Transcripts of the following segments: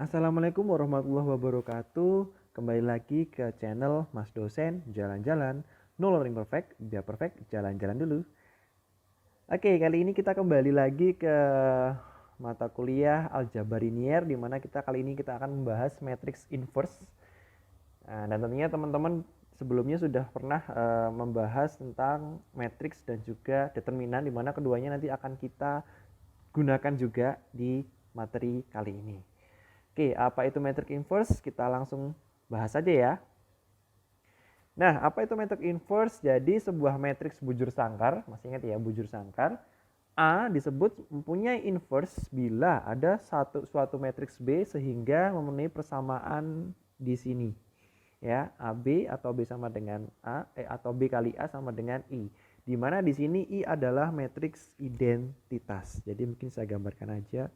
Assalamualaikum warahmatullahi wabarakatuh. Kembali lagi ke channel Mas Dosen Jalan-Jalan. No learning perfect, biar perfect jalan-jalan dulu. Oke, kali ini kita kembali lagi ke mata kuliah aljabar linier, di mana kali ini kita akan membahas matriks inverse. Dan tentunya teman-teman sebelumnya sudah pernah membahas tentang matriks dan juga determinan, di mana keduanya nanti akan kita gunakan juga di materi kali ini. Oke, apa itu matriks inverse? Kita langsung bahas saja ya. Nah, apa itu matriks inverse? Jadi sebuah matriks bujur sangkar, masih ingat ya, bujur sangkar. A disebut mempunyai inverse bila ada suatu matriks B sehingga memenuhi persamaan di sini. Ya, AB atau B sama dengan A, atau B kali A sama dengan I. Di mana di sini I adalah matriks identitas. Jadi mungkin saya gambarkan aja.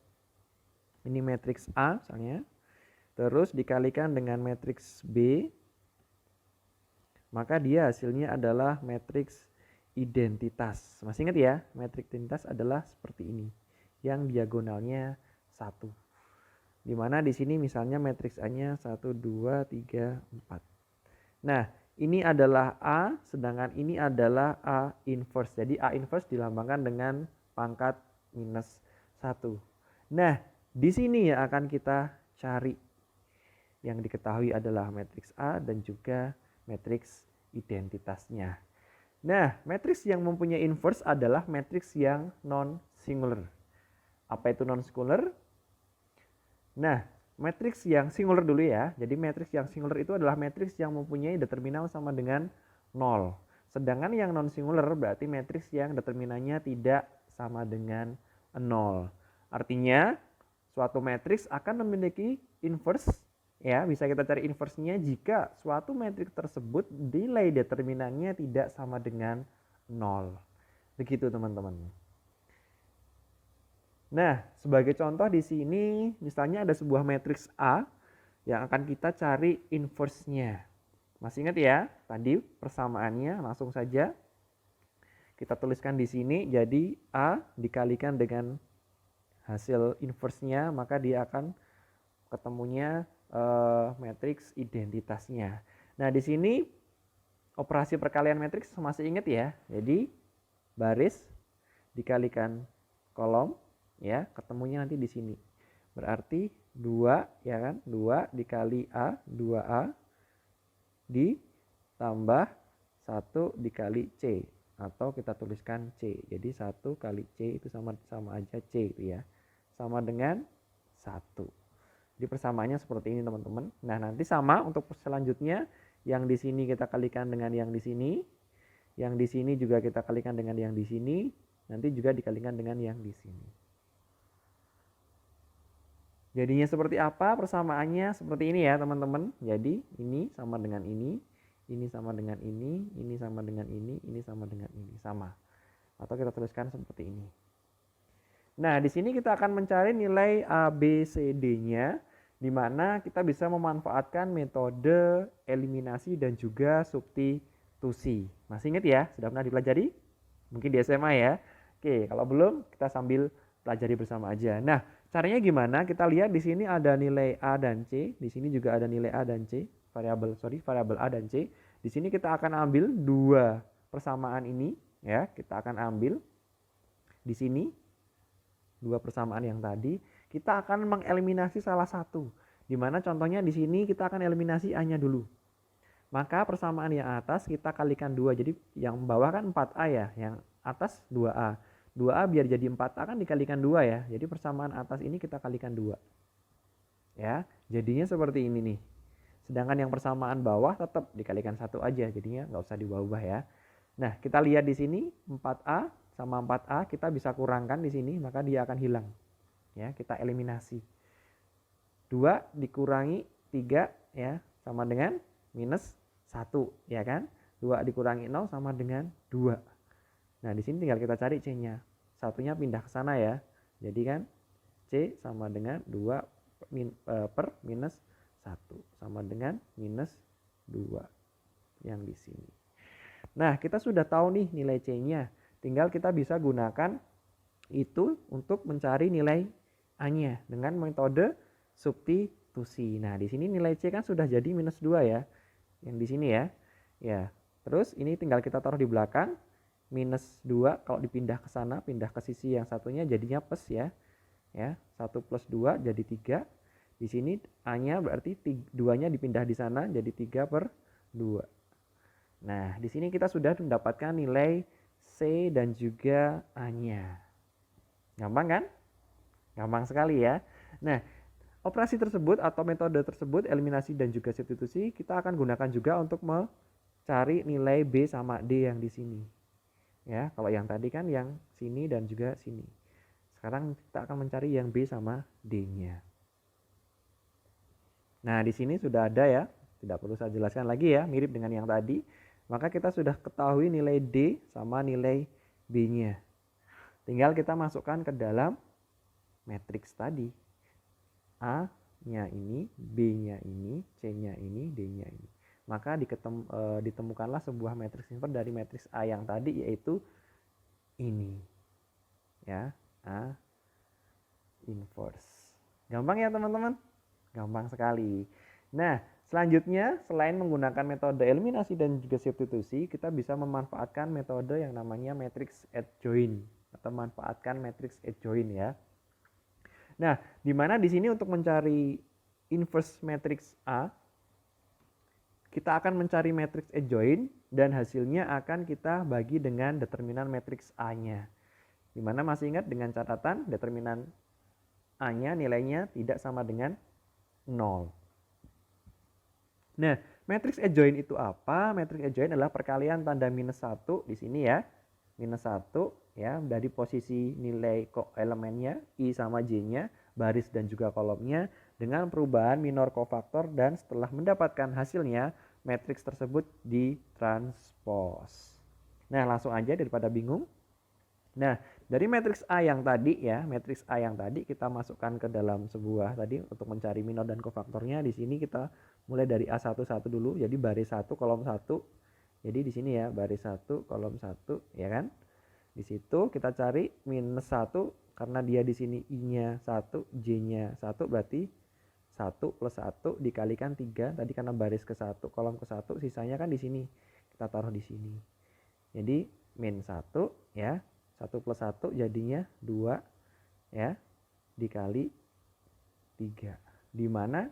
Ini matriks A misalnya. Terus dikalikan dengan matriks B, maka dia hasilnya adalah matriks identitas. Masih ingat ya, matriks identitas adalah seperti ini, yang diagonalnya 1. Dimana di sini misalnya matriks A-nya 1, 2, 3, 4. Nah, ini adalah A, sedangkan ini adalah A inverse. Jadi A inverse dilambangkan dengan pangkat minus 1. Nah, di sini yang akan kita cari. Yang diketahui adalah matriks A dan juga matriks identitasnya. Nah, matriks yang mempunyai inverse adalah matriks yang non-singular. Apa itu non-singular? Nah, matriks yang singular dulu ya. Jadi matriks yang singular itu adalah matriks yang mempunyai determinan sama dengan 0. Sedangkan yang non-singular berarti matriks yang determinannya tidak sama dengan 0. Artinya, suatu matriks akan memiliki inverse. Ya, bisa kita cari inverse-nya jika suatu matriks tersebut nilai determinannya tidak sama dengan 0. Begitu teman-teman. Nah, sebagai contoh di sini misalnya ada sebuah matriks A yang akan kita cari inverse-nya. Masih ingat ya? Tadi persamaannya, langsung saja kita tuliskan di sini. Jadi A dikalikan dengan hasil inverse-nya, maka dia akan ketemunya matriks identitasnya. Nah, di sini operasi perkalian matriks masih ingat ya. Jadi baris dikalikan kolom ya, ketemunya nanti di sini. Berarti 2 ya kan? 2 dikali A, 2A ditambah 1 dikali C, atau kita tuliskan C. Jadi 1 kali C itu sama aja C itu ya. Sama dengan 1. Di persamaannya seperti ini teman-teman. Nah, nanti sama untuk selanjutnya, yang di sini kita kalikan dengan yang di sini. Yang di sini juga kita kalikan dengan yang di sini. Nanti juga dikalikan dengan yang di sini. Jadinya seperti apa persamaannya? Seperti ini ya teman-teman. Jadi ini sama dengan ini sama dengan ini sama dengan ini sama dengan ini, sama. Atau kita tuliskan seperti ini. Nah, di sini kita akan mencari nilai A, B, C, D-nya, di mana kita bisa memanfaatkan metode eliminasi dan juga substitusi. Masih ingat ya? Sudah pernah dipelajari? Mungkin di SMA ya. Oke, kalau belum kita sambil pelajari bersama aja. Nah, caranya gimana? Kita lihat di sini ada nilai A dan C, di sini juga ada nilai A dan C, variabel A dan C. Di sini kita akan ambil dua persamaan ini ya, kita akan ambil di sini dua persamaan yang tadi, kita akan mengeliminasi salah satu. Di mana contohnya di sini kita akan eliminasi A-nya dulu. Maka persamaan yang atas kita kalikan 2. Jadi yang bawah kan 4A ya, yang atas 2A. 2A biar jadi 4A kan dikalikan 2 ya. Jadi persamaan atas ini kita kalikan 2. Ya, jadinya seperti ini nih. Sedangkan yang persamaan bawah tetap dikalikan 1 aja, jadinya nggak usah diubah-ubah ya. Nah, kita lihat di sini 4A sama 4A kita bisa kurangkan di sini, maka dia akan hilang. Ya, kita eliminasi. 2 dikurangi 3 ya, sama dengan minus 1 ya kan? 2 dikurangi 0 sama dengan 2. Nah, di sini tinggal kita cari C-nya. Satunya pindah ke sana ya. Jadi kan C sama dengan 2 per minus 1 sama dengan minus 2 yang di sini. Nah, kita sudah tahu nih nilai C-nya. Tinggal kita bisa gunakan itu untuk mencari nilai A-nya dengan metode substitusi. Nah, di sini nilai C kan sudah jadi minus 2 ya. Yang di sini ya. Ya. Terus ini tinggal kita taruh di belakang. Minus 2 kalau dipindah ke sana, pindah ke sisi yang satunya jadinya plus ya. Ya, 1 plus 2 jadi 3. Di sini A-nya berarti 2-nya dipindah di sana jadi 3/2. Nah, di sini kita sudah mendapatkan nilai C dan juga A-nya. Gampang kan? Gampang sekali ya. Nah, operasi tersebut atau metode tersebut, eliminasi dan juga substitusi, kita akan gunakan juga untuk mencari nilai B sama D yang di sini. Ya, kalau yang tadi kan yang sini dan juga sini. Sekarang kita akan mencari yang B sama D-nya. Nah, di sini sudah ada ya. Tidak perlu saya jelaskan lagi ya, mirip dengan yang tadi. Maka kita sudah ketahui nilai D sama nilai B-nya. Tinggal kita masukkan ke dalam matriks tadi. A-nya ini, B-nya ini, C-nya ini, D-nya ini. Maka ditemukanlah sebuah matriks inverse dari matriks A yang tadi, yaitu ini. Ya, A inverse. Gampang ya teman-teman? Gampang sekali. Nah, selanjutnya selain menggunakan metode eliminasi dan juga substitusi, kita bisa memanfaatkan metode yang namanya matrix adjoint atau manfaatkan matrix adjoint ya. Nah, di mana di sini untuk mencari inverse matrix A, kita akan mencari matrix adjoint dan hasilnya akan kita bagi dengan determinan matrix A-nya. Di mana masih ingat dengan catatan determinan A-nya nilainya tidak sama dengan 0. Nah, matrix adjoint itu apa? Matrix adjoint adalah perkalian tanda minus 1 di sini ya. Minus 1 ya, dari posisi nilai elemennya I sama J-nya, baris dan juga kolomnya dengan perubahan minor kofaktor, dan setelah mendapatkan hasilnya matriks tersebut ditranspos. Nah, langsung aja daripada bingung. Nah, dari matriks A yang tadi ya, matriks A yang tadi kita masukkan ke dalam sebuah tadi untuk mencari minor dan kofaktornya. Di sini kita mulai dari A11 dulu, jadi baris 1 kolom 1. Jadi di sini ya, baris 1 kolom 1 ya kan. Di situ kita cari minus 1 karena dia di sini I-nya 1, J-nya 1, berarti 1 plus 1 dikalikan 3. Tadi karena baris ke 1, kolom ke 1, sisanya kan di sini. Kita taruh di sini. Jadi min 1 ya. 1 plus 1 jadinya 2 ya. Dikali 3. Di mana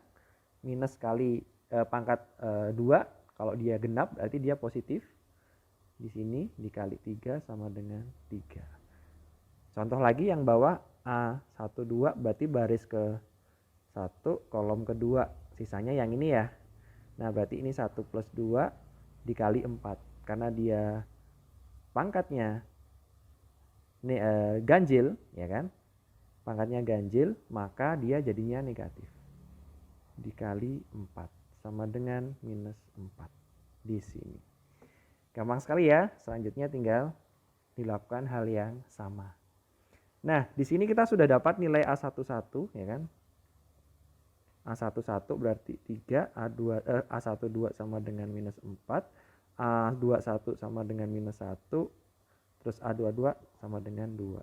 minus kali pangkat 2 kalau dia genap berarti dia positif. Di sini dikali 3 sama dengan 3. Contoh lagi yang bawah A12 berarti baris ke 1 kolom kedua, sisanya yang ini ya. Nah, berarti ini 1 plus 2 dikali 4. Karena dia pangkatnya ini ganjil ya kan. Pangkatnya ganjil, maka dia jadinya negatif. Dikali 4 sama dengan minus 4 di sini. Gampang sekali ya. Selanjutnya tinggal dilakukan hal yang sama. Nah, di sini kita sudah dapat nilai A11 ya kan. A11 berarti 3, A12 sama dengan minus 4, A21 sama dengan minus 1, terus A22 sama dengan 2.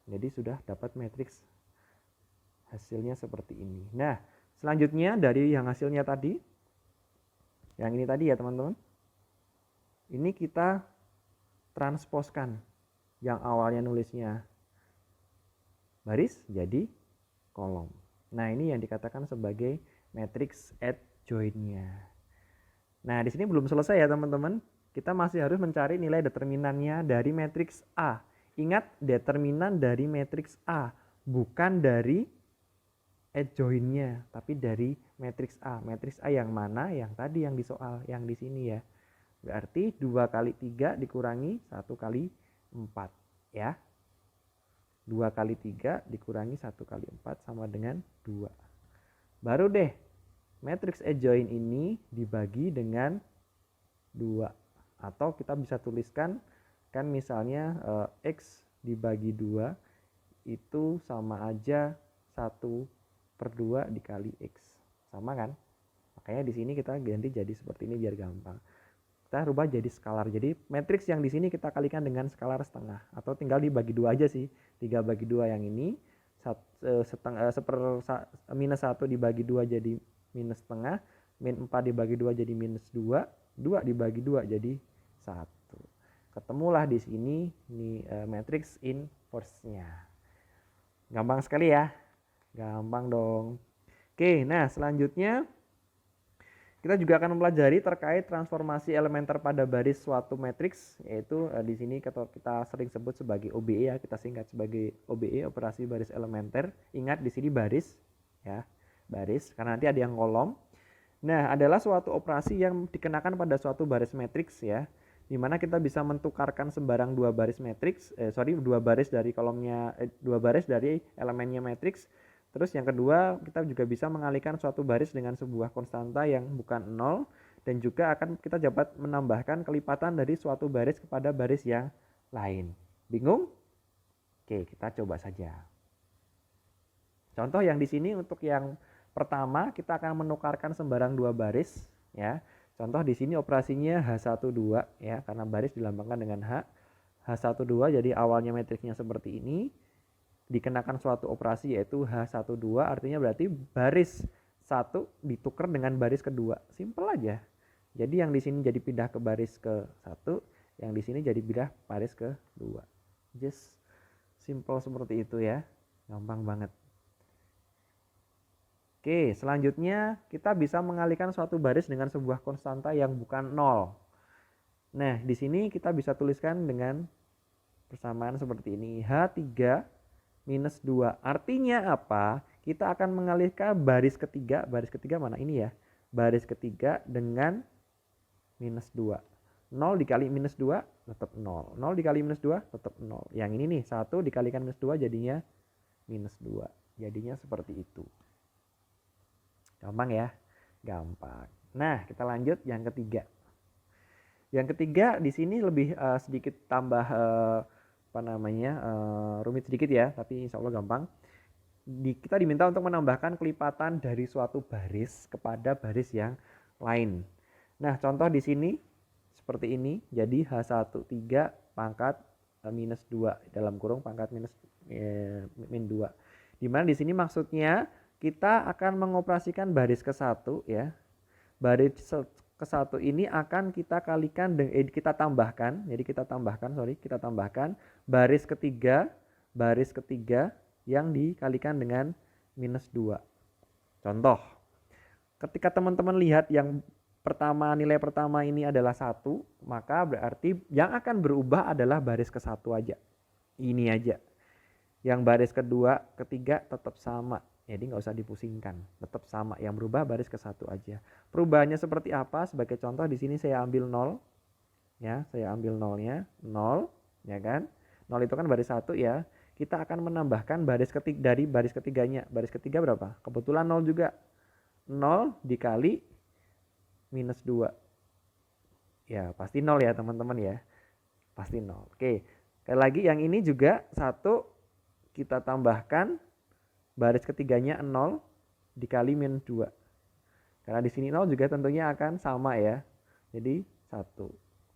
Jadi sudah dapat matriks hasilnya seperti ini. Nah, selanjutnya dari yang hasilnya tadi, yang ini tadi ya teman-teman, ini kita transposkan. Yang awalnya nulisnya baris jadi kolom. Nah, ini yang dikatakan sebagai matrix adjoint-nya. Nah, di sini belum selesai ya teman-teman. Kita masih harus mencari nilai determinannya dari matrix A. Ingat, determinan dari matrix A, bukan dari adjoint-nya, tapi dari matrix A. Matrix A yang mana? Yang tadi yang di soal, yang di sini ya. Berarti 2 kali 3 dikurangi 1 kali 4 ya. 2 kali 3 dikurangi 1 kali 4 sama dengan 2. Baru deh matriks adjoint ini dibagi dengan 2. Atau kita bisa tuliskan kan misalnya X dibagi 2 itu sama aja 1/2 dikali X. Sama kan? Makanya di sini kita ganti jadi seperti ini biar gampang. Kita rubah jadi skalar. Jadi matriks yang di sini kita kalikan dengan skalar setengah atau tinggal dibagi 2 aja sih. 3 bagi 2 yang ini minus 1 dibagi 2 jadi minus setengah, min 4 dibagi 2 jadi minus 2, 2 dibagi 2 jadi 1. Ketemulah di sini ini matriks inverse-nya. Gampang sekali ya. Gampang dong. Oke, nah selanjutnya kita juga akan mempelajari terkait transformasi elementer pada baris suatu matriks, yaitu di sini kita sering sebut sebagai OBE ya, kita singkat sebagai OBE, operasi baris elementer. Ingat di sini baris ya, baris karena nanti ada yang kolom. Nah, adalah suatu operasi yang dikenakan pada suatu baris matriks ya, di mana kita bisa mentukarkan sembarang dua baris matriks, dua baris dari kolomnya, dua baris dari elemennya matriks. Terus yang kedua, kita juga bisa mengalihkan suatu baris dengan sebuah konstanta yang bukan 0, dan juga akan kita dapat menambahkan kelipatan dari suatu baris kepada baris yang lain. Bingung? Oke, kita coba saja. Contoh yang di sini untuk yang pertama, kita akan menukarkan sembarang dua baris ya. Contoh di sini operasinya H12 ya, karena baris dilambangkan dengan H. H12 jadi awalnya matriksnya seperti ini. Dikenakan suatu operasi yaitu H12, artinya berarti baris 1 ditukar dengan baris kedua. Simple aja. Jadi yang di sini jadi pindah ke baris ke 1, yang di sini jadi pindah baris ke 2. Just simple seperti itu ya. Gampang banget. Oke, selanjutnya kita bisa mengalihkan suatu baris dengan sebuah konstanta yang bukan 0. Nah, di sini kita bisa tuliskan dengan persamaan seperti ini. H3 minus 2. Artinya apa? Kita akan mengalihkan baris ketiga mana ini ya? Baris ketiga dengan minus 2. 0 dikali minus 2 tetap 0. 0 dikali minus 2 tetap 0. Yang ini nih, 1 dikalikan minus 2 jadinya minus 2. Jadinya seperti itu. Gampang ya? Gampang. Nah, kita lanjut yang ketiga. Yang ketiga di sini lebih sedikit tambah rumit sedikit ya, tapi insya Allah gampang. Kita diminta untuk menambahkan kelipatan dari suatu baris kepada baris yang lain. Nah, contoh di sini seperti ini. Jadi H13 pangkat minus 2 dalam kurung pangkat min 2. Dimana di sini maksudnya kita akan mengoperasikan baris ke-1 ya. Baris ke-1 ini akan kita kalikan kita tambahkan baris ketiga yang dikalikan dengan minus 2. Contoh, ketika teman-teman lihat yang pertama, nilai pertama ini adalah 1, maka berarti yang akan berubah adalah baris ke-1 aja. Ini aja. Yang baris kedua, ketiga tetap sama. Jadi nggak usah dipusingkan, tetap sama. Yang berubah baris ke-1 aja. Perubahannya seperti apa? Sebagai contoh di sini saya ambil 0. Ya, saya ambil 0-nya, 0, ya kan? 0 itu kan baris 1 ya. Kita akan menambahkan baris ketiga dari baris ketiganya. Baris ketiga berapa? Kebetulan 0 juga. 0 dikali minus 2. Ya, pasti 0 ya teman-teman ya. Pasti 0. Oke. Sekali lagi yang ini juga 1 kita tambahkan baris ketiganya 0 dikali minus 2. Karena di sini 0 juga tentunya akan sama ya. Jadi 1.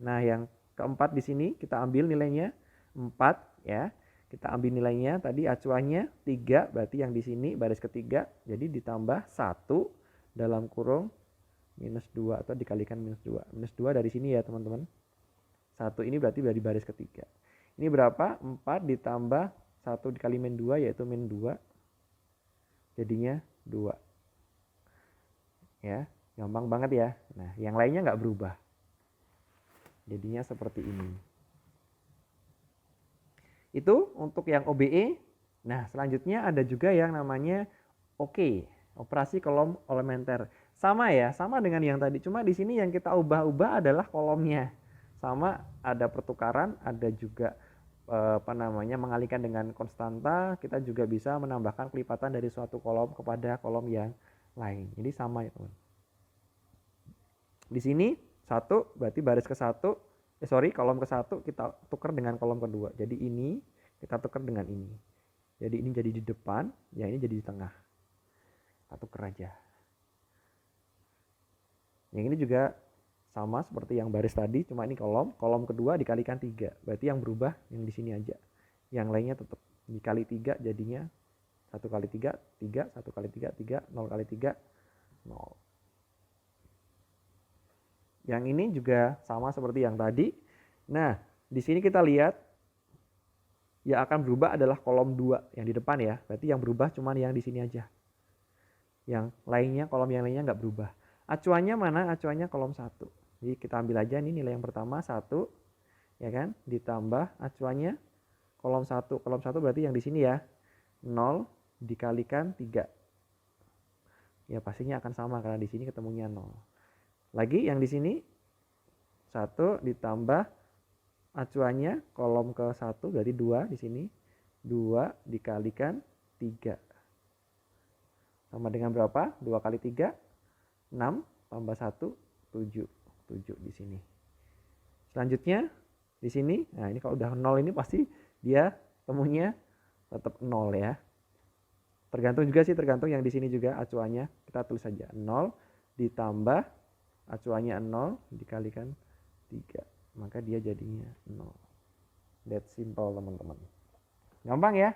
Nah, yang keempat di sini kita ambil nilainya 4 ya. Kita ambil nilainya tadi acuannya 3, berarti yang di sini baris ketiga. Jadi ditambah 1 dalam kurung minus 2 atau dikalikan minus 2. Minus 2 dari sini ya teman-teman. 1 ini berarti dari baris ketiga. Ini berapa? 4 ditambah 1 dikali min 2 yaitu min 2. Jadinya 2. Ya, gampang banget ya. Nah, yang lainnya nggak berubah. Jadinya seperti ini. Itu untuk yang OBE. Nah, selanjutnya ada juga yang namanya OK, operasi kolom elementer. Sama ya, sama dengan yang tadi. Cuma di sini yang kita ubah-ubah adalah kolomnya. Sama, ada pertukaran, ada juga mengalihkan dengan konstanta. Kita juga bisa menambahkan kelipatan dari suatu kolom kepada kolom yang lain. Jadi sama ya teman. Di sini 1 berarti baris ke-1, kolom ke-1 kita tukar dengan kolom kedua. Jadi ini kita tukar dengan ini. Jadi ini jadi di depan, yang ini jadi di tengah. Kita tukar aja. Yang ini juga sama seperti yang baris tadi, cuma ini kolom kedua dikalikan 3. Berarti yang berubah yang di sini aja. Yang lainnya tetap dikali 3 jadinya 1 kali 3, 3, 1 kali 3, 3, 0 kali 3, 0. Yang ini juga sama seperti yang tadi. Nah, di sini kita lihat yang akan berubah adalah kolom 2 yang di depan ya. Berarti yang berubah cuma yang di sini aja. Yang lainnya, kolom yang lainnya nggak berubah. Acuannya mana? Acuannya kolom 1. Jadi kita ambil aja nih nilai yang pertama 1, ya kan? Ditambah acuannya kolom 1. Kolom 1 berarti yang di sini ya. 0 dikalikan 3. Ya pastinya akan sama karena di sini ketemunya 0. Lagi yang di sini 1 ditambah acuannya kolom ke 1 berarti 2 di sini. 2 dikalikan 3. Sama dengan berapa? 2 kali 3, 6 tambah 1, 7. 7 di sini. Selanjutnya di sini, nah ini kalau udah 0 ini pasti dia temunya tetap 0 ya. Tergantung juga sih, tergantung yang di sini juga acuannya. Kita tulis saja 0 ditambah acuannya 0 dikalikan 3. Maka dia jadinya 0. That's simple teman-teman. Gampang ya?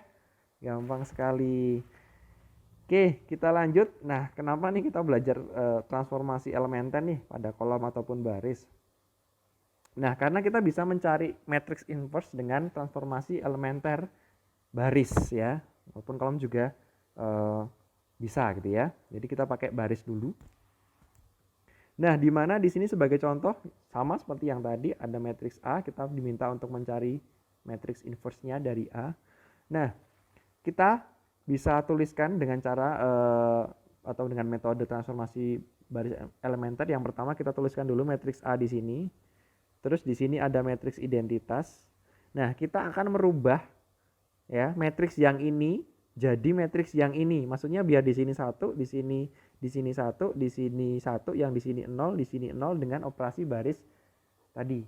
Gampang sekali. Oke, kita lanjut. Nah, kenapa nih kita belajar transformasi elementer nih pada kolom ataupun baris? Nah, karena kita bisa mencari matriks inverse dengan transformasi elementer baris ya, maupun kolom juga bisa gitu ya. Jadi kita pakai baris dulu. Nah, di mana di sini sebagai contoh sama seperti yang tadi ada matriks A, kita diminta untuk mencari matriks inverse-nya dari A. Nah, kita bisa tuliskan dengan cara atau dengan metode transformasi baris elementer. Yang pertama kita tuliskan dulu matriks A di sini. Terus di sini ada matriks identitas. Nah, kita akan merubah ya matriks yang ini jadi matriks yang ini. Maksudnya biar di sini 1, di sini 1, di sini 1, yang di sini 0, di sini 0 dengan operasi baris tadi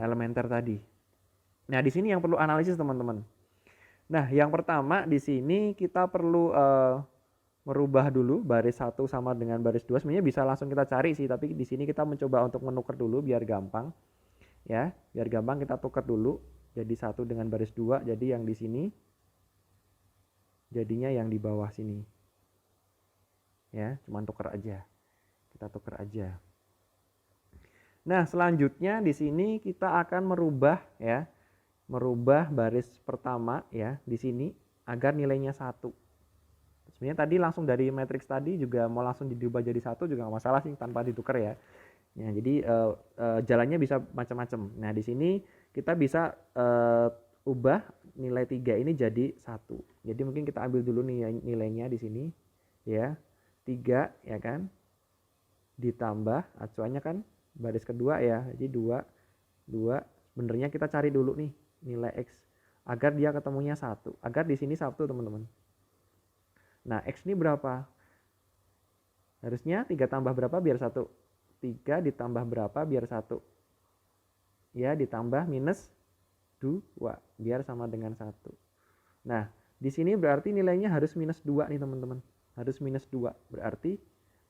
elementer tadi. Nah, di sini yang perlu analisis teman-teman. Nah, yang pertama di sini kita perlu merubah dulu baris 1 sama dengan baris 2. Sebenarnya bisa langsung kita cari sih, tapi di sini kita mencoba untuk menukar dulu biar gampang. Ya, biar gampang kita tukar dulu. Jadi 1 dengan baris 2, jadi yang di sini jadinya yang di bawah sini. Ya, cuman tukar aja. Kita tukar aja. Nah, selanjutnya di sini kita akan merubah ya. Merubah baris pertama ya di sini agar nilainya 1. Sebenarnya tadi langsung dari matriks tadi juga mau langsung diubah jadi 1 juga nggak masalah sih tanpa ditukar ya. Ya, jadi jalannya bisa macam-macam. Nah, di sini kita bisa ubah nilai 3 ini jadi 1. Jadi mungkin kita ambil dulu nih nilainya di sini ya. 3 ya kan. Ditambah acuannya kan baris kedua ya. Jadi 2 sebenarnya kita cari dulu nih nilai X agar dia ketemunya 1. Agar di sini 1 teman-teman. Nah, X ini berapa? Harusnya 3 tambah berapa biar 1? 3 ditambah berapa biar 1? Ya, ditambah minus 2 biar sama dengan 1. Nah, di sini berarti nilainya harus minus 2 nih teman-teman. Harus minus 2. Berarti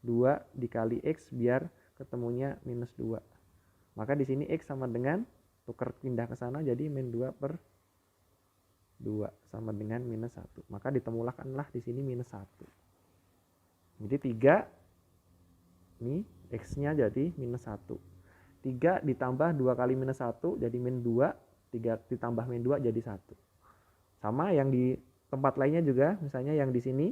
2 dikali X biar ketemunya minus 2. Maka di sini X sama dengan, tukar pindah ke sana jadi min 2 per 2 sama dengan minus 1. Maka ditemukanlah di sini minus 1. Jadi 3 ini X-nya jadi minus 1. 3 ditambah 2 kali minus 1 jadi min 2. 3 ditambah min 2 jadi 1. Sama yang di tempat lainnya juga, misalnya yang di sini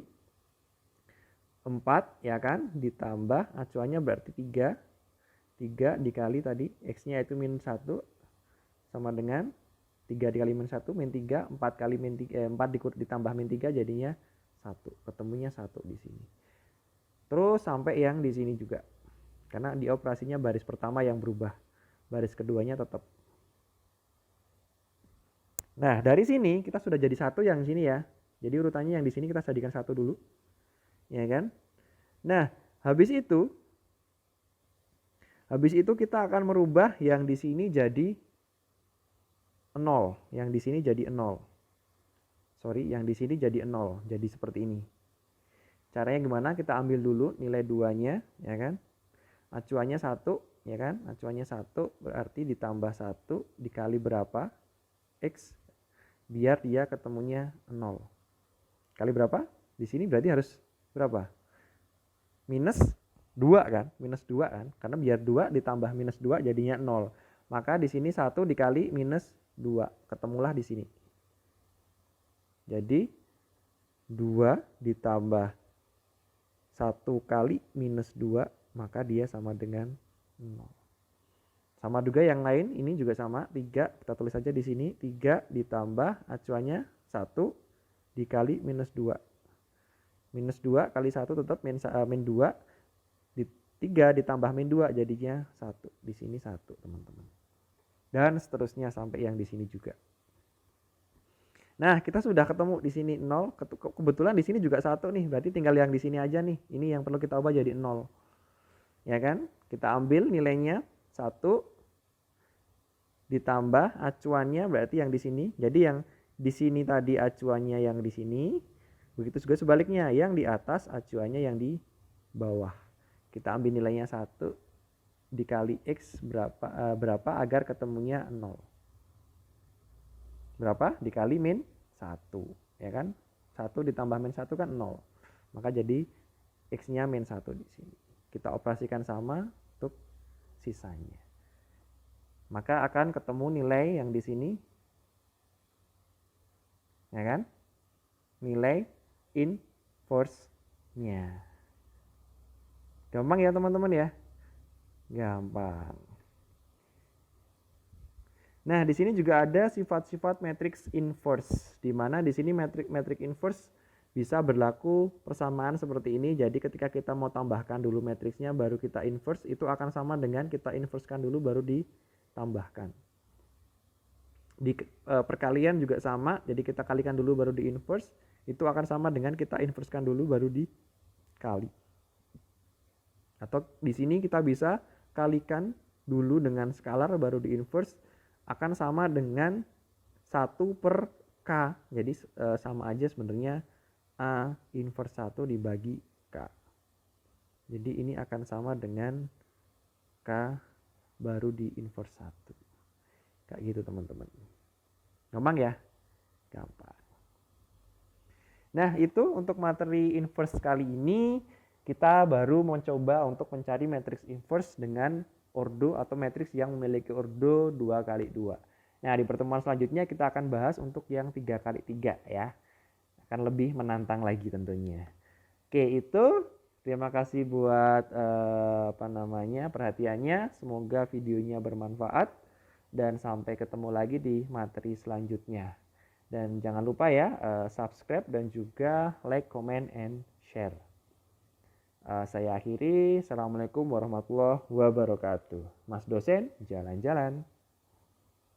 4 ya kan, ditambah acuannya berarti 3. 3 dikali tadi X-nya itu min 1 sama dengan 3 dikali min 1 min 3, 4 kali min 3, 4 ditambah min 3 jadinya 1. Ketemunya 1 di sini. Terus sampai yang di sini juga. Karena di operasinya baris pertama yang berubah. Baris keduanya tetap. Nah, dari sini kita sudah jadi 1 yang sini ya. Jadi urutannya yang di sini kita jadikan 1 dulu. Ya kan? Nah, habis itu kita akan merubah yang di sini jadi 0, yang di sini jadi 0. Sorry, yang di sini jadi 0, jadi seperti ini. Caranya gimana? Kita ambil dulu nilai 2-nya, ya kan? Acuannya 1, ya kan? Acuannya 1 berarti ditambah 1 dikali berapa? X. biar dia ketemunya 0. Kali berapa? Di sini berarti harus berapa? Minus 2 kan? Minus 2 kan? Karena biar 2 ditambah minus 2 jadinya 0. Maka di sini 1 dikali minus 2. Ketemulah di sini. Jadi 2 ditambah 1 kali minus 2, maka dia sama dengan 0. Sama juga yang lain, ini juga sama, 3, kita tulis saja di sini, 3 ditambah acuannya 1 dikali minus 2. Minus 2 kali 1 tetap min 2, 3 ditambah min 2 jadinya 1. Di sini 1, teman-teman. Dan seterusnya sampai yang di sini juga. Nah, kita sudah ketemu di sini 0, kebetulan di sini juga 1 nih, berarti tinggal yang di sini aja nih. Ini yang perlu kita ubah jadi 0. Ya kan? Kita ambil nilainya 1 ditambah acuannya berarti yang di sini. Jadi yang di sini tadi acuannya yang di sini. Begitu juga sebaliknya, yang di atas acuannya yang di bawah. Kita ambil nilainya 1 dikali X berapa agar ketemunya 0. Berapa? Dikali min 1. Ya kan? 1 ditambah min 1 kan 0. Maka jadi X-nya min 1 di sini. Kita operasikan sama untuk sisanya. Maka akan ketemu nilai yang di sini. Ya kan? Nilai inverse-nya. Gampang ya teman-teman ya? Gampang. Nah, di sini juga ada sifat-sifat matriks inverse, di mana di sini matriks inverse bisa berlaku persamaan seperti ini. Jadi ketika kita mau tambahkan dulu matriksnya baru kita inverse, itu akan sama dengan kita inversekan dulu baru ditambahkan. Di perkalian juga sama, jadi kita kalikan dulu baru di inverse, itu akan sama dengan kita inversekan dulu baru dikali. Atau di sini kita bisa kalikan dulu dengan skalar baru di inverse, akan sama dengan 1 per K. Jadi sama aja sebenarnya A inverse 1 dibagi K. Jadi ini akan sama dengan K baru di inverse 1. Kayak gitu teman-teman. Gampang ya? Gampang. Nah, itu untuk materi inverse kali ini. Kita baru mencoba untuk mencari matriks inverse dengan ordo atau matriks yang memiliki ordo 2x2. Nah, di pertemuan selanjutnya kita akan bahas untuk yang 3x3 ya. Akan lebih menantang lagi tentunya. Oke, itu terima kasih buat perhatiannya. Semoga videonya bermanfaat dan sampai ketemu lagi di materi selanjutnya. Dan jangan lupa ya subscribe dan juga like, comment, and share. Saya akhiri. Assalamualaikum warahmatullahi wabarakatuh. Mas dosen, jalan-jalan.